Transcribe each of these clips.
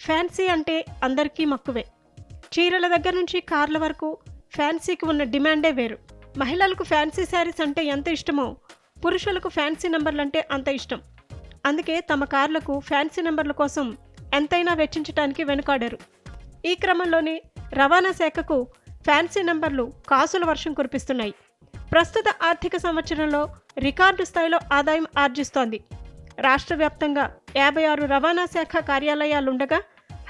Fancy అంటే అందరికీ మక్కువే. చీరల దగ్గర నుంచి కార్ల వరకు ఫ్యాన్సీకి ఉన్న డిమాండే వేరు. మహిళలకు ఫ్యాన్సీ శారీస్ అంటే ఎంత ఇష్టమో పురుషులకు ఫ్యాన్సీ నంబర్లంటే అంత ఇష్టం. అందుకే తమ కార్లకు ఫ్యాన్సీ నంబర్ల కోసం ఎంతైనా వెచ్చించడానికి వెనుకాడారు. ఈ క్రమంలోనే రవాణా శాఖకు ఫ్యాన్సీ నంబర్లు కాసుల వర్షం కురిపిస్తున్నాయి. ప్రస్తుత ఆర్థిక సంవత్సరంలో రికార్డు స్థాయిలో ఆదాయం ఆర్జిస్తోంది. రాష్ట్ర వ్యాప్తంగా 56 రవాణా శాఖ కార్యాలయాలుండగా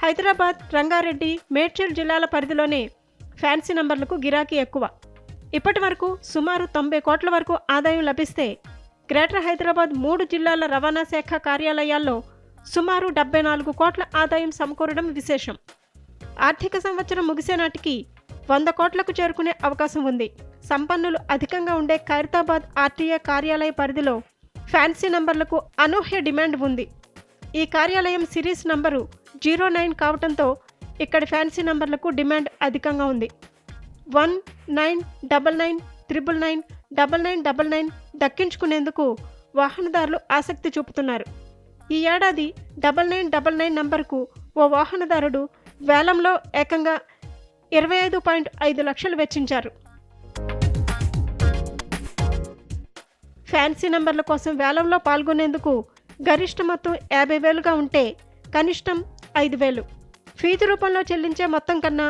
హైదరాబాద్, రంగారెడ్డి, మేడ్చల్ జిల్లాల పరిధిలోనే ఫ్యాన్సీ నంబర్లకు గిరాకీ ఎక్కువ. ఇప్పటి వరకు సుమారు 90 కోట్ల వరకు ఆదాయం లభిస్తే గ్రేటర్ హైదరాబాద్ 3 జిల్లాల రవాణా శాఖ కార్యాలయాల్లో సుమారు 74 కోట్ల ఆదాయం సమకూరడం విశేషం. ఆర్థిక సంవత్సరం ముగిసే నాటికి 100 కోట్లకు చేరుకునే అవకాశం ఉంది. సంపన్నులు అధికంగా ఉండే ఖైరతాబాద్ ఆర్టీఏ కార్యాలయ పరిధిలో ఫ్యాన్సీ నంబర్లకు అనూహ్య డిమాండ్ ఉంది. ఈ కార్యాలయం సిరీస్ నంబరు 09 కావడంతో ఇక్కడి ఫ్యాన్సీ నంబర్లకు డిమాండ్ అధికంగా ఉంది. 1999999999 దక్కించుకునేందుకు వాహనదారులు ఆసక్తి చూపుతున్నారు. ఈ ఏడాది 9999 నంబర్కు ఓ వాహనదారుడు వేలంలో ఏకంగా 25.5 లక్షలు వెచ్చించారు. ఫ్యాన్సీ నంబర్ల కోసం వేలంలో పాల్గొనేందుకు గరిష్ట మొత్తం 50,000గా ఉంటే కనిష్టం 5,000 ఫీజు రూపంలో చెల్లించే మొత్తం కన్నా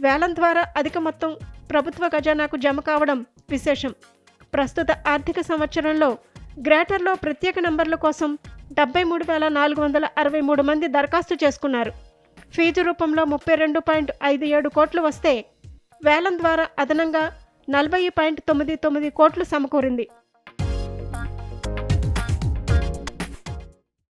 వేలం ద్వారా అధిక మొత్తం ప్రభుత్వ ఖజానాకు జమ కావడం విశేషం. ప్రస్తుత ఆర్థిక సంవత్సరంలో గ్రేటర్లో ప్రత్యేక నంబర్ల కోసం 73,463 మంది దరఖాస్తు చేసుకున్నారు. ఫీజు రూపంలో 32.57 కోట్లు వస్తే వేలం ద్వారా అదనంగా 40.99 కోట్లు సమకూరింది.